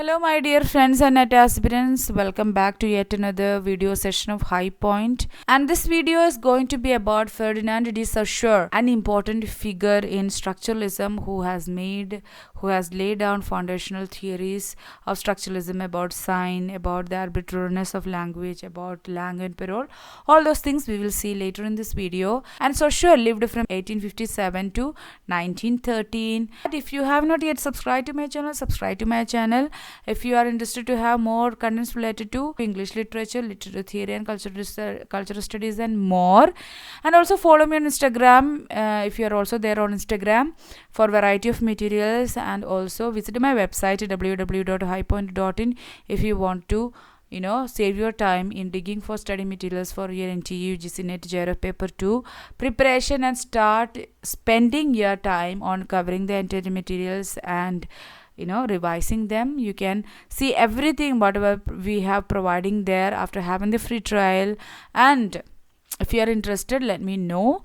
Hello my dear friends and net aspirants, welcome back to yet another video session of High Point. And this video is going to be about Ferdinand de Saussure, an important figure in structuralism who has laid down foundational theories of structuralism about sign, about the arbitrariness of language, about Langue and Perol. All those things we will see later in this video. And Saussure lived from 1857 to 1913. But if you have not yet subscribed to my channel, subscribe to my channel. If you are interested to have more contents related to English literature, literature theory and cultural studies and more. And also follow me on Instagram if you are also there on Instagram for variety of materials, and also visit my website www.highpoint.in if you want to save your time in digging for study materials for your NTU, UGC NET, JRF paper 2 preparation, and start spending your time on covering the entire materials and revising them. You can see everything whatever we have providing there after having the free trial. And if you are interested, let me know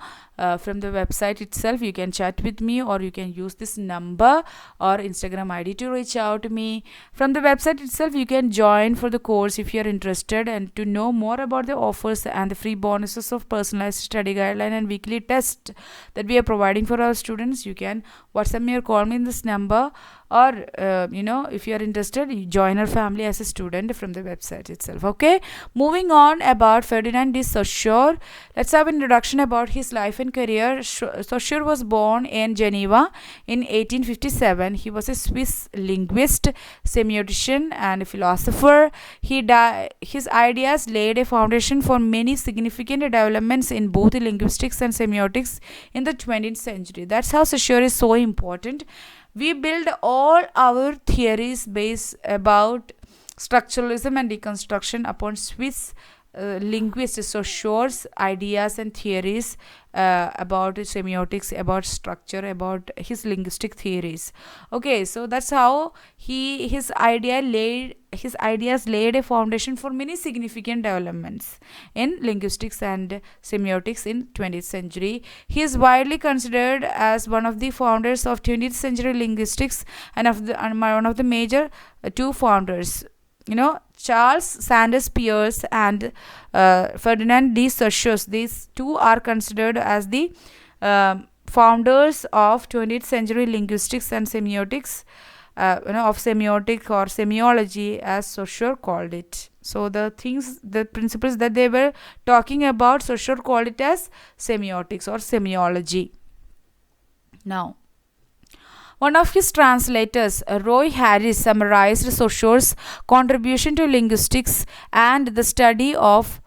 from the website itself. You can chat with me, or you can use this number or Instagram ID to reach out to me. From the website itself, you can join for the course if you are interested, and to know more about the offers and the free bonuses of personalized study guideline and weekly test that we are providing for our students. You can WhatsApp me or call me in this number, or if you are interested, you join our family as a student from the website itself. Okay, moving on about Ferdinand de Saussure, let's have an introduction about his life and career. Saussure was born in Geneva in 1857. He was a Swiss linguist, semiotician and philosopher. His ideas laid a foundation for many significant developments in both linguistics and semiotics in the 20th century. That's how Saussure is so important. We build all our theories based about structuralism and deconstruction upon Swiss linguist Saussure's ideas and theories about semiotics, about structure, about his linguistic theories. Okay, so that's how his ideas laid a foundation for many significant developments in linguistics and semiotics in 20th century. He is widely considered as one of the founders of 20th century linguistics and one of the major two founders. Charles Sanders Peirce and Ferdinand de Saussure, these two are considered as the founders of 20th century linguistics and semiotics, of semiotic or semiology as Saussure called it. So the principles that they were talking about, Saussure called it as semiotics or semiology. Now, one of his translators, Roy Harris, summarized Saussure's contribution to linguistics and the study of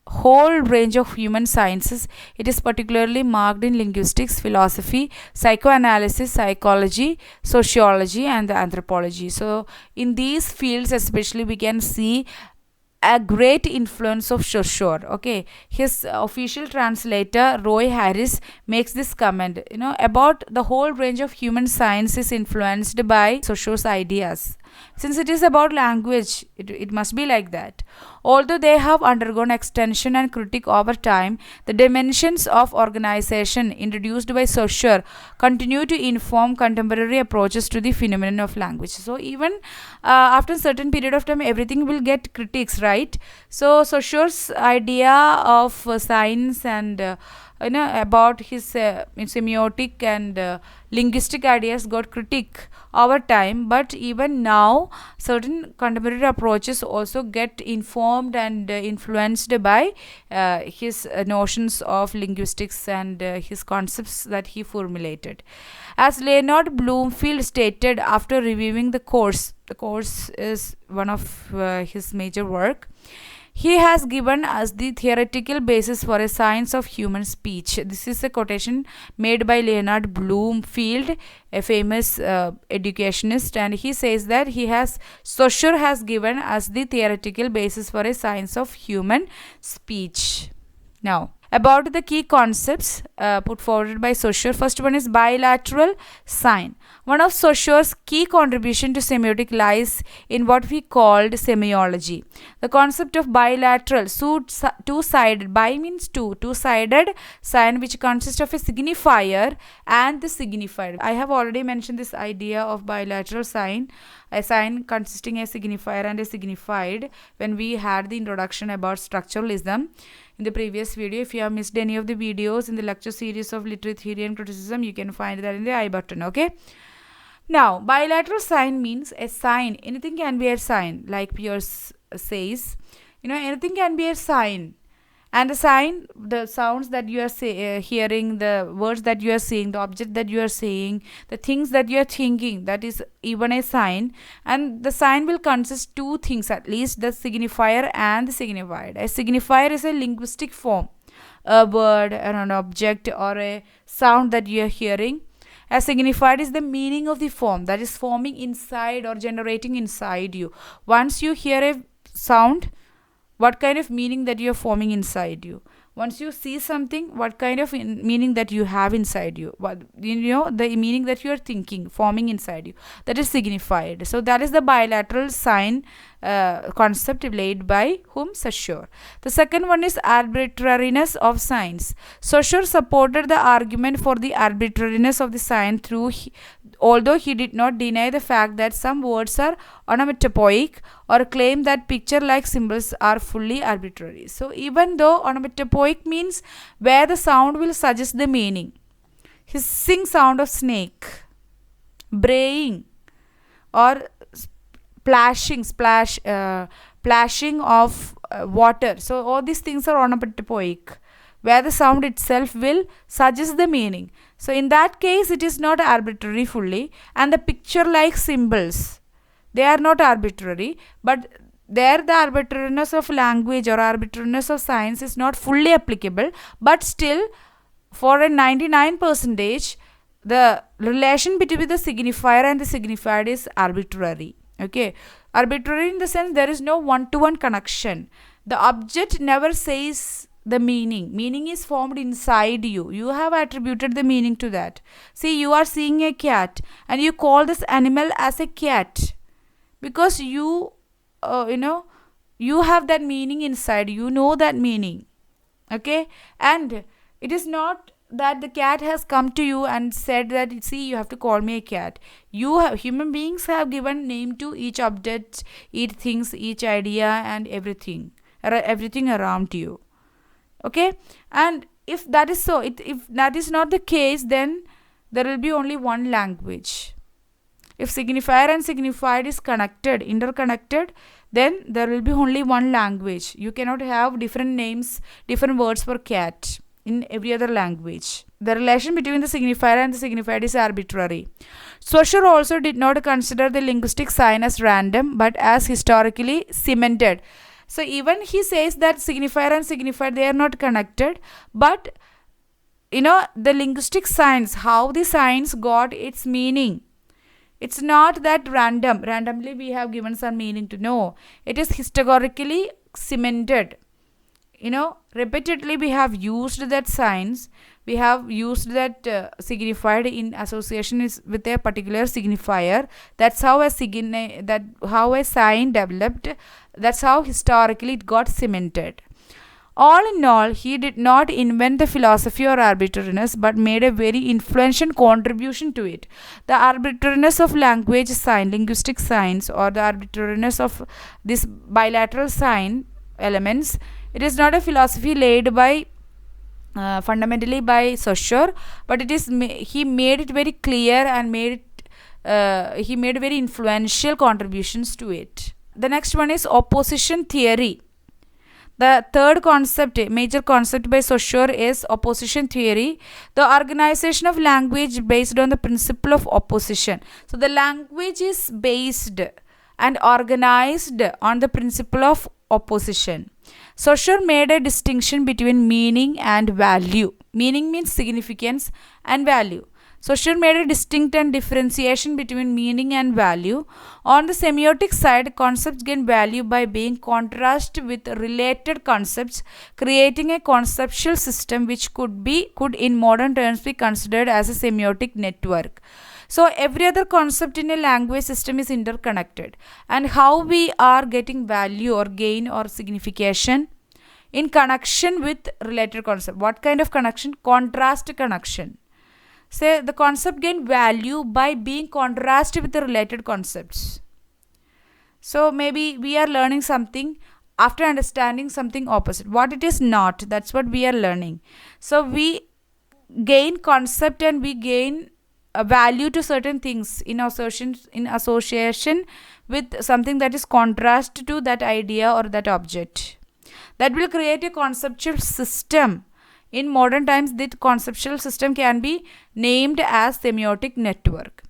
whole range of human sciences. It is particularly marked in linguistics, philosophy, psychoanalysis, psychology, sociology, and the anthropology. So in these fields especially, we can see a great influence of Saussure. Okay, his official translator Roy Harris makes this comment, about the whole range of human science is influenced by Saussure's ideas. Since it is about language, it must be like that. Although they have undergone extension and critique over time, the dimensions of organization introduced by Saussure continue to inform contemporary approaches to the phenomenon of language. So even after a certain period of time, everything will get critiques, right? So Saussure's idea of science and about his semiotic and linguistic ideas got critique over time, but even now certain contemporary approaches also get informed and influenced by his notions of linguistics and his concepts that he formulated. As Leonard Bloomfield stated after reviewing the course is one of his major work. He has given us the theoretical basis for a science of human speech. This is a quotation made by Leonard Bloomfield, a famous educationist, and he says that Saussure has given us the theoretical basis for a science of human speech. Now, about the key concepts put forward by Saussure. First one is bilateral sign. One of Saussure's key contribution to semiotic lies in what we called semiology. The concept of bilateral, two-sided, bi means two-sided sign which consists of a signifier and the signified. I have already mentioned this idea of bilateral sign, a sign consisting a signifier and a signified, when we had the introduction about structuralism in the previous video. If you have missed any of the videos in the lecture series of literary theory and criticism, you can find that in the I button. Okay. Now, bilateral sign means a sign. Anything can be a sign, like Pierce says. Anything can be a sign. And the sign, the sounds that you are hearing, the words that you are seeing, the object that you are saying, the things that you are thinking, that is even a sign. And the sign will consist two things at least, the signifier and the signified. A signifier is a linguistic form, a word, an object, or a sound that you are hearing. As signified is the meaning of the form that is forming inside or generating inside you. Once you hear a sound, what kind of meaning that you are forming inside you? Once you see something, what kind of meaning that you have inside you? The meaning that you are thinking, forming inside you. That is signified. So that is the bilateral sign concept laid by whom? Saussure. The second one is arbitrariness of signs. Saussure supported the argument for the arbitrariness of the sign although he did not deny the fact that some words are onomatopoeic or claim that picture-like symbols are fully arbitrary. So even though onomatopoeic means where the sound will suggest the meaning, hissing sound of snake, braying, or splashing of water. So all these things are onomatopoeic, where the sound itself will suggest the meaning. So in that case, it is not arbitrary fully. And the picture-like symbols, they are not arbitrary, but there the arbitrariness of language or arbitrariness of science is not fully applicable. But still, for a 99%, the relation between the signifier and the signified is arbitrary. Okay, arbitrary in the sense there is no one-to-one connection. The object never says the meaning is formed inside you have attributed the meaning to that. See, you are seeing a cat and you call this animal as a cat because you have that meaning inside, you know that meaning. Okay, and it is not that the cat has come to you and said that, see, you have to call me a cat. Human beings have given name to each object, each things, each idea, and everything around you. Okay, and if that is so, if that is not the case, then there will be only one language. If signifier and signified is interconnected, then there will be only one language. You cannot have different names, different words for cat in every other language. The relation between the signifier and the signified is arbitrary. Saussure also did not consider the linguistic sign as random, but as historically cemented. So even he says that signifier and signified, they are not connected, but the linguistic signs, how the signs got its meaning, it's not that randomly we have given some meaning to. No, it is historically cemented. Repeatedly we have used that signs, we have used that signified in association with a particular signifier. That's how a sign developed. That's how historically it got cemented. All in all, he did not invent the philosophy or arbitrariness, but made a very influential contribution to it. The arbitrariness of language sign, linguistic signs, or the arbitrariness of this bilateral sign elements, it is not a philosophy laid by fundamentally by Saussure, but it is he made it very clear and he made very influential contributions to it. The next one is opposition theory. The third concept, major concept by Saussure, is opposition theory. The organization of language based on the principle of opposition. So the language is based and organized on the principle of opposition. Saussure made a distinction between meaning and value. Meaning means significance and value. Saussure made a distinct and differentiation between meaning and value. On the semiotic side, concepts gain value by being contrasted with related concepts, creating a conceptual system which could in modern terms be considered as a semiotic network. So every other concept in a language system is interconnected. And how we are getting value or gain or signification? In connection with related concept. What kind of connection? Contrast connection. Say the concept gain value by being contrasted with the related concepts. So maybe we are learning something after understanding something opposite. What it is not, that's what we are learning. So we gain concept and we gain a value to certain things in association with something that is contrast to that idea or that object. That will create a conceptual system. In modern times, this conceptual system can be named as semiotic network.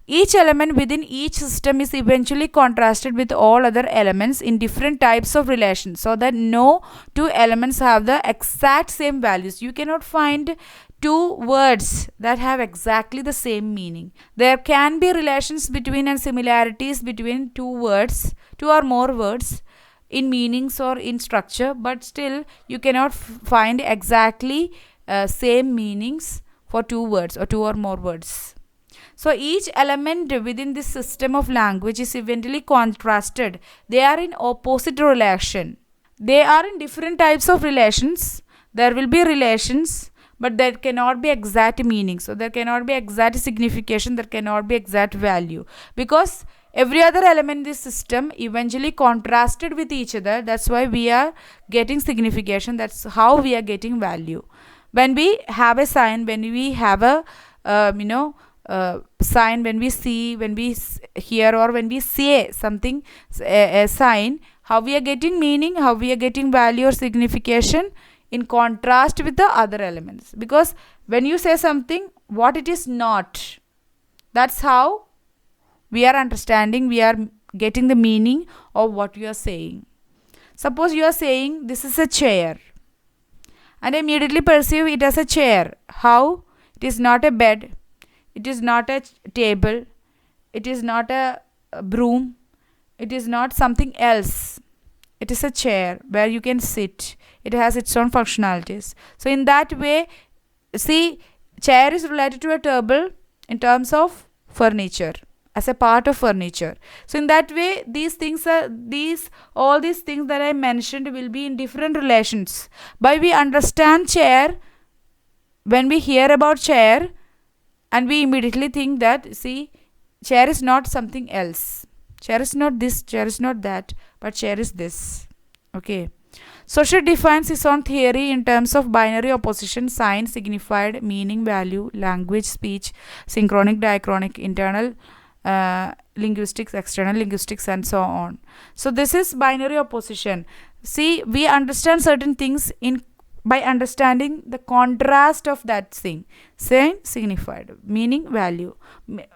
Each element within each system is eventually contrasted with all other elements in different types of relations, so that no two elements have the exact same values. You cannot find two words that have exactly the same meaning. There can be relations between and similarities between two or more words in meanings or in structure, but still you cannot find exactly same meanings for two words or two or more words. So each element within this system of language is eventually contrasted. They are in opposite relation. They are in different types of relations. There will be relations, but there cannot be exact meaning. So there cannot be exact signification. There cannot be exact value, because every other element in this system eventually contrasted with each other. That's why we are getting signification. That's how we are getting value. When we have a sign, when we have a sign, when we see, when we hear, or when we say something, a sign, how we are getting meaning, how we are getting value or signification in contrast with the other elements. Because when you say something, what it is not, that's how we are understanding, we are getting the meaning of what you are saying. Suppose you are saying this is a chair, and I immediately perceive it as a chair. How? It is not a bed, it is not a table, it is not a broom, it is not something else. It is a chair where you can sit. It has its own functionalities. So in that way, see, chair is related to a table in terms of furniture, as a part of furniture. So in that way, all these things that I mentioned will be in different relations. But we understand chair, when we hear about chair, and we immediately think that, see, chair is not something else. Chair is not this, chair is not that, but chair is this. Okay. Saussure defines his own theory in terms of binary opposition, sign, signified, meaning, value, language, speech, synchronic, diachronic, internal linguistics, external linguistics, and so on. So this is binary opposition. See, we understand certain things by understanding the contrast of that thing. Sign, signified, meaning, value.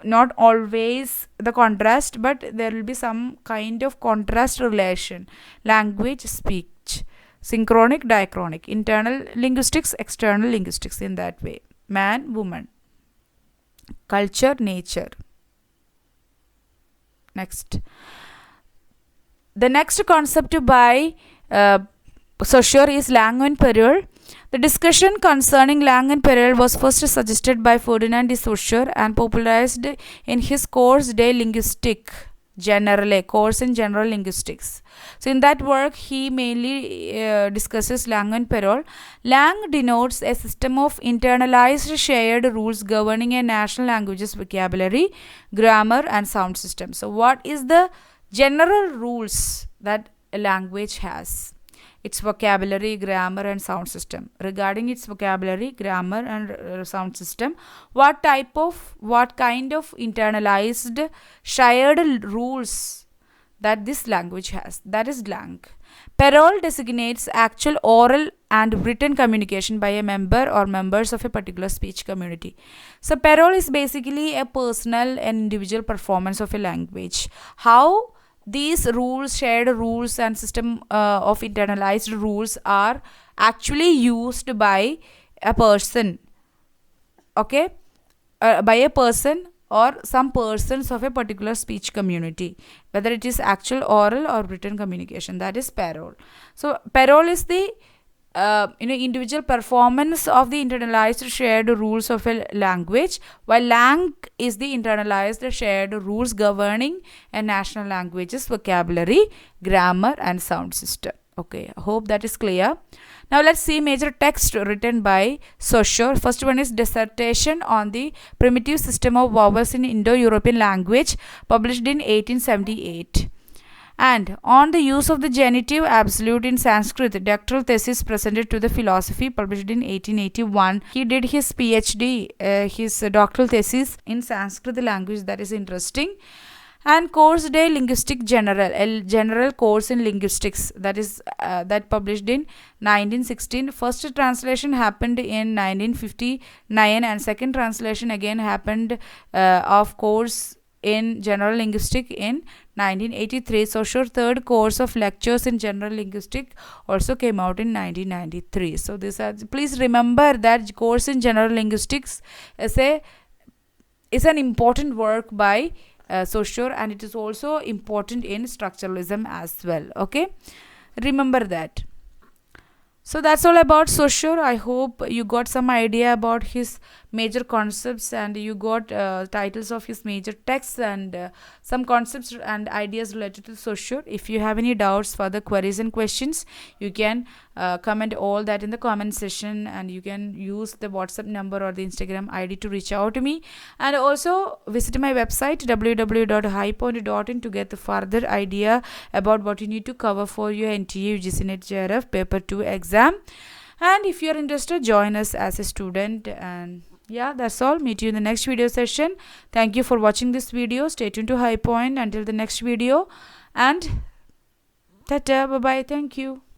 Not always the contrast, but there will be some kind of contrast relation. Language, speech, synchronic, diachronic, internal linguistics, external linguistics, in that way. Man, woman, culture, nature. Next. The next concept by Saussure is Langue and Perol. The discussion concerning Langue and Perol was first suggested by Ferdinand de Saussure and popularized in his course de linguistique generale, course in general linguistics. So in that work, he mainly discusses Langue and Perol. Langue denotes a system of internalized shared rules governing a national language's vocabulary, grammar, and sound system. So what is the general rules that a language has? Its vocabulary, grammar, and sound system. Regarding its vocabulary, grammar, and sound system, what kind of internalized shared rules that this language has? That is Langue. Perol designates actual oral and written communication by a member or members of a particular speech community. So Perol is basically a personal and individual performance of a language. How these rules, shared rules, and system of internalized rules are actually used by a person. Okay. by a person or some persons of a particular speech community, whether it is actual oral or written communication. That is parole. So parole is the individual performance of the internalized shared rules of a language, while langue is the internalized shared rules governing a national language's vocabulary, grammar, and sound system. Okay, I hope that is clear. Now let's see major text written by Saussure. First one is Dissertation on the Primitive System of Vowels in Indo-European Language, published in 1878. And on the use of the genitive absolute in Sanskrit, doctoral thesis presented to the philosophy, published in 1881. He did his PhD, his doctoral thesis in Sanskrit language. That is interesting. And course day linguistic general, a general course in linguistics, that is that published in 1916. First translation happened in 1959 and second translation again happened of course in general linguistic in 1983. Saussure third course of lectures in general linguistic also came out in 1993. So this please remember that course in general linguistics is an important work by Saussure, and it is also important in structuralism as well. Okay, remember that. So that's all about Saussure. I hope you got some idea about his major concepts, and you got titles of his major texts and some concepts and ideas related to Saussure. If you have any doubts, further queries and questions, you can comment all that in the comment section, and you can use the WhatsApp number or the Instagram ID to reach out to me. And also visit my website www.highpoint.in to get the further idea about what you need to cover for your NTA UGC NET JRF paper 2 exam. And if you are interested, join us as a student. And yeah, that's all. Meet you in the next video session. Thank you for watching this video. Stay tuned to High Point until the next video, and tata, bye bye. Thank you.